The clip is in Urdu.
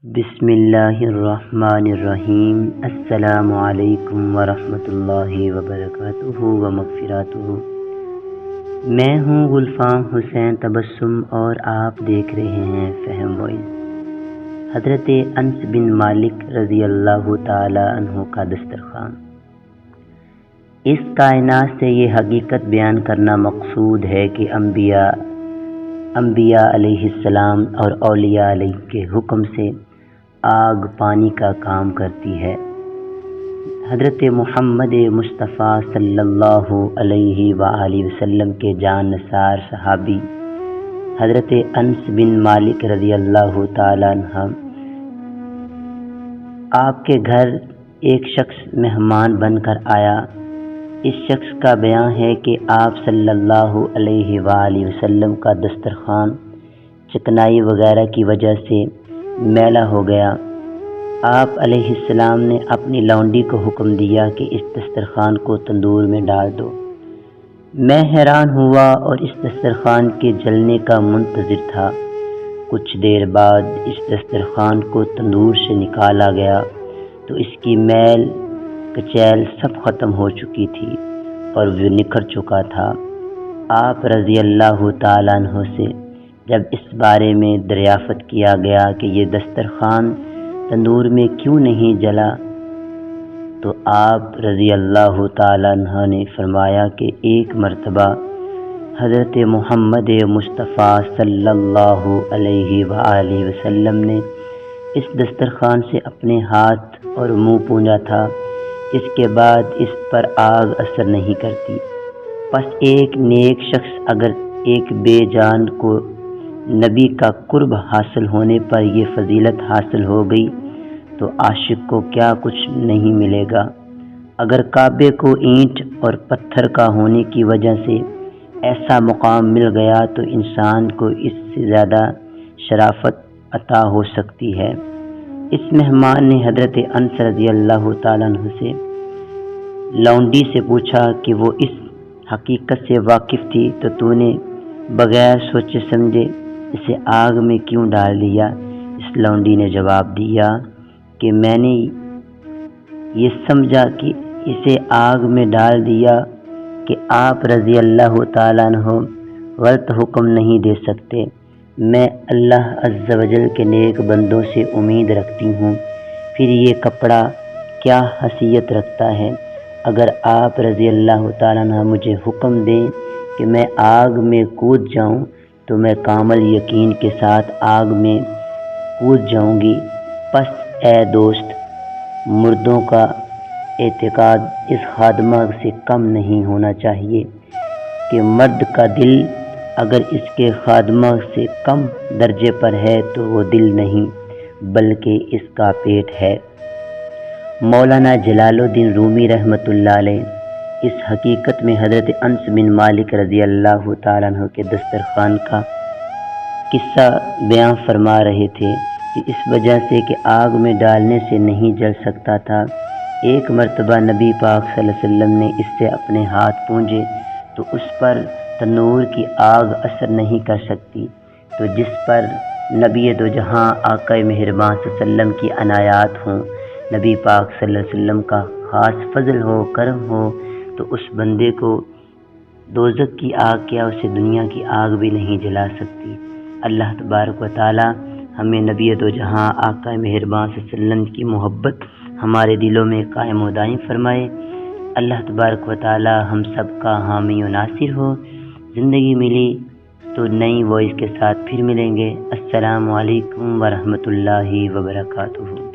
بسم اللہ الرحمن الرحیم۔ السلام علیکم ورحمۃ اللہ وبرکاتہ ومغفراتہ۔ میں ہوں غلفام حسین تبسم اور آپ دیکھ رہے ہیں فہم وائس۔ حضرت انس بن مالک رضی اللہ تعالی عنہ کا دسترخوان۔ اس کائنات سے یہ حقیقت بیان کرنا مقصود ہے کہ انبیاء علیہ السلام اور اولیاء علیہ کے حکم سے آگ پانی کا کام کرتی ہے۔ حضرت محمد مصطفیٰ صلی اللہ علیہ وآلہ وسلم کے جان نثار صحابی حضرت انس بن مالک رضی اللہ تعالی عنہ، آپ کے گھر ایک شخص مہمان بن کر آیا۔ اس شخص کا بیان ہے کہ آپ صلی اللہ علیہ وآلہ وسلم کا دسترخوان چکنائی وغیرہ کی وجہ سے میلا ہو گیا۔ آپ علیہ السلام نے اپنی لونڈی کو حکم دیا کہ اس دسترخوان کو تندور میں ڈال دو۔ میں حیران ہوا اور اس دسترخوان کے جلنے کا منتظر تھا۔ کچھ دیر بعد اس دسترخوان کو تندور سے نکالا گیا تو اس کی میل کچیل سب ختم ہو چکی تھی اور وہ نکھر چکا تھا۔ آپ رضی اللہ تعالیٰ عنہ سے جب اس بارے میں دریافت کیا گیا کہ یہ دسترخوان تندور میں کیوں نہیں جلا تو آپ رضی اللہ تعالیٰ عنہ نے فرمایا کہ ایک مرتبہ حضرت محمد مصطفیٰ صلی اللہ علیہ وآلہ وسلم نے اس دسترخوان سے اپنے ہاتھ اور منہ پونجا تھا، اس کے بعد اس پر آگ اثر نہیں کرتی۔ پس ایک نیک شخص اگر ایک بے جان کو نبی کا قرب حاصل ہونے پر یہ فضیلت حاصل ہو گئی تو عاشق کو کیا کچھ نہیں ملے گا۔ اگر کعبے کو اینٹ اور پتھر کا ہونے کی وجہ سے ایسا مقام مل گیا تو انسان کو اس سے زیادہ شرافت عطا ہو سکتی ہے۔ اس مہمان نے حضرت انس رضی اللہ تعالیٰ عنہ سے لونڈی سے پوچھا کہ وہ اس حقیقت سے واقف تھی تو نے بغیر سوچے سمجھے اسے آگ میں کیوں ڈال دیا؟ اس لونڈی نے جواب دیا کہ میں نے یہ سمجھا کہ اسے آگ میں ڈال دیا کہ آپ رضی اللہ تعالیٰ عنہ غلط حکم نہیں دے سکتے۔ میں اللہ عز و جل کے نیک بندوں سے امید رکھتی ہوں، پھر یہ کپڑا کیا حیثیت رکھتا ہے؟ اگر آپ رضی اللہ تعالیٰ عنہ مجھے حکم دیں کہ میں آگ میں کود جاؤں تو میں کامل یقین کے ساتھ آگ میں کود جاؤں گی۔ پس اے دوست، مردوں کا اعتقاد اس خادمہ سے کم نہیں ہونا چاہیے کہ مرد کا دل اگر اس کے خادمہ سے کم درجے پر ہے تو وہ دل نہیں بلکہ اس کا پیٹ ہے۔ مولانا جلال الدین رومی رحمۃ اللہ علیہ اس حقیقت میں حضرت انس بن مالک رضی اللہ تعالیٰ عنہ کے دسترخوان کا قصہ بیان فرما رہے تھے کہ اس وجہ سے کہ آگ میں ڈالنے سے نہیں جل سکتا تھا۔ ایک مرتبہ نبی پاک صلی اللہ علیہ وسلم نے اس سے اپنے ہاتھ پونجے تو اس پر تنور کی آگ اثر نہیں کر سکتی، تو جس پر نبی دو جہاں آقا مہربان صلی اللہ علیہ وسلم کی عنایات ہوں، نبی پاک صلی اللہ علیہ وسلم کا خاص فضل ہو، کرم ہو، تو اس بندے کو دوزخ کی آگ کیا اسے دنیا کی آگ بھی نہیں جلا سکتی۔ اللہ تبارک و تعالی ہمیں نبی دو جہاں آقا مہربان صلی اللہ علیہ وسلم کی محبت ہمارے دلوں میں قائم و دائم فرمائے۔ اللہ تبارک و تعالی ہم سب کا حامی و ناصر ہو۔ زندگی ملی تو نئی وائس کے ساتھ پھر ملیں گے۔ السلام علیکم ورحمۃ اللہ وبرکاتہ۔